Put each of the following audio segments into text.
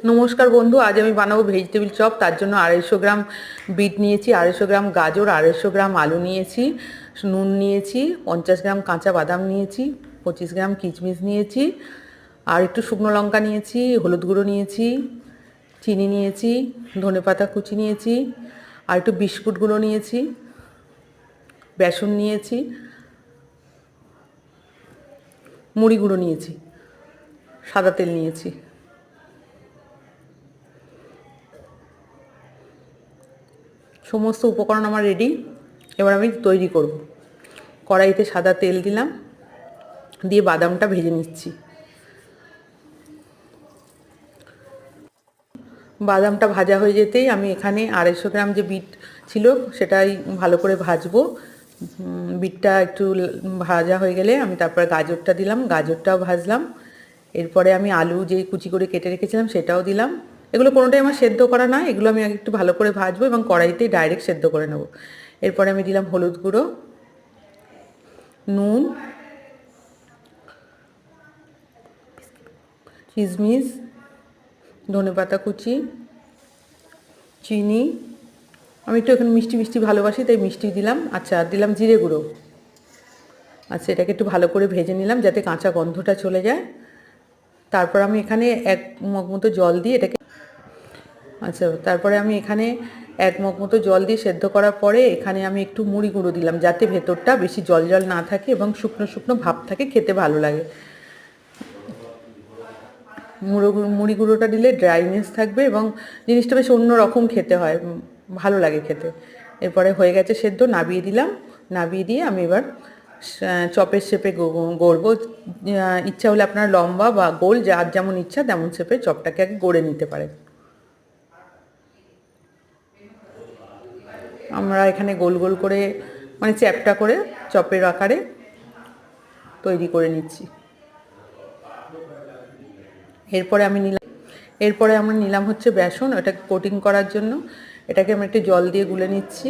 নমস্কার বন্ধু, আজ আমি বানাবো ভেজিটেবিল চপ। তার জন্য 250 গ্রাম বিট নিয়েছি, 250 গ্রাম গাজর, 250 গ্রাম আলু নিয়েছি, নুন নিয়েছি, 50 গ্রাম কাঁচা বাদাম নিয়েছি, 25 গ্রাম কিশমিশ নিয়েছি, আর একটু শুকনো লঙ্কা নিয়েছি, হলুদ গুঁড়ো নিয়েছি, চিনি নিয়েছি, ধনেপাতা কুচি নিয়েছি, আর একটু বিস্কুট গুঁড়ো নিয়েছি, বেসন নিয়েছি, মুড়ি গুঁড়ো নিয়েছি, সাদা তেল নিয়েছি। সমস্ত উপকরণ আমার রেডি। এবার আমি তৈরি করব। কড়াইতে সাদা তেল দিলাম, দিয়ে বাদামটা ভেজে নিচ্ছি। বাদামটা ভাজা হয়ে যেতেই আমি এখানে 250 গ্রাম যে বিট ছিল সেটাই ভালো করে ভাজবো। বিটটা একটু ভাজা হয়ে গেলে আমি তারপরে গাজরটা দিলাম, গাজরটাও ভাজলাম। এরপরে আমি আলু যে কুচি করে কেটে রেখেছিলাম সেটাও দিলাম। এগুলো কোনোটাই আমার সেদ্ধ করা না, এগুলো আমি একটু ভালো করে ভাজবো এবং কড়াইতেই ডাইরেক্ট সেদ্ধ করে নেব। এরপরে আমি দিলাম হলুদ গুঁড়ো, নুন, কিশমিশ, ধনেপাতা কুচি, চিনি। আমি একটু এখানে মিষ্টি মিষ্টি ভালোবাসি তাই মিষ্টি দিলাম। আচ্ছা, আর দিলাম জিরে গুঁড়ো। আচ্ছা, এটাকে একটু ভালো করে ভেজে নিলাম যাতে কাঁচা গন্ধটা চলে যায়। তারপর আমি এখানে 1 মগ মতো জল দিয়ে এটাকে তারপরে আমি এখানে 1 মগ মতো জল দিয়ে সেদ্ধ করার পরে এখানে আমি একটু মুড়ি গুঁড়ো দিলাম যাতে ভেতরটা বেশি জল জল না থাকে এবং শুকনো শুকনো ভাব থাকে, খেতে ভালো লাগে। মুড়ি গুঁড়োটা দিলে ড্রাইনেস থাকবে এবং জিনিসটা বেশ অন্যরকম খেতে হয়, ভালো লাগে খেতে। এরপরে হয়ে গেছে সেদ্ধ, নাবিয়ে দিলাম। নাবিয়ে দিয়ে আমি এবার চপের শেপে গড়ব। ইচ্ছা হলে আপনার লম্বা বা গোল, যার যেমন ইচ্ছা তেমন শেপে চপটাকে আগে গড়ে নিতে পারেন। আমরা এখানে গোল গোল করে মানে চ্যাপ্টা করে চপের আকারে তৈরি করে নিচ্ছি। এরপরে আমরা নিলাম হচ্ছে বেসন, ওটাকে কোটিং করার জন্য। এটাকে আমি একটু জল দিয়ে গুলে নিচ্ছি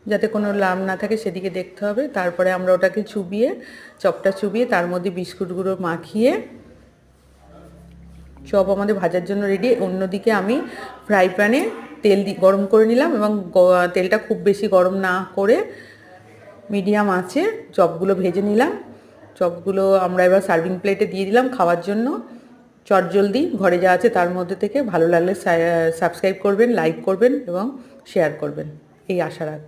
যাতে কোনো লাম না থাকে, সেদিকে দেখতে হবে। তারপরে আমরা ওটাকে চপটা চুবিয়ে তার মধ্যে বিস্কুট গুঁড়ো মাখিয়ে চপ আমাদের ভাজার জন্য রেডি। অন্যদিকে আমি ফ্রাই প্যানে তেল গরম করে নিলাম এবং তেলটা খুব বেশি গরম না করে মিডিয়াম আঁচে চপগুলো ভেজে নিলাম। চপগুলো আমরা এবার সার্ভিং প্লেটে দিয়ে দিলাম খাওয়ার জন্য। চটজলদি ঘরে যা আছে তার মধ্যে থেকে। ভালো লাগলে সাবস্ক্রাইব করবেন, লাইক করবেন এবং শেয়ার করবেন, এই আশা রাখি।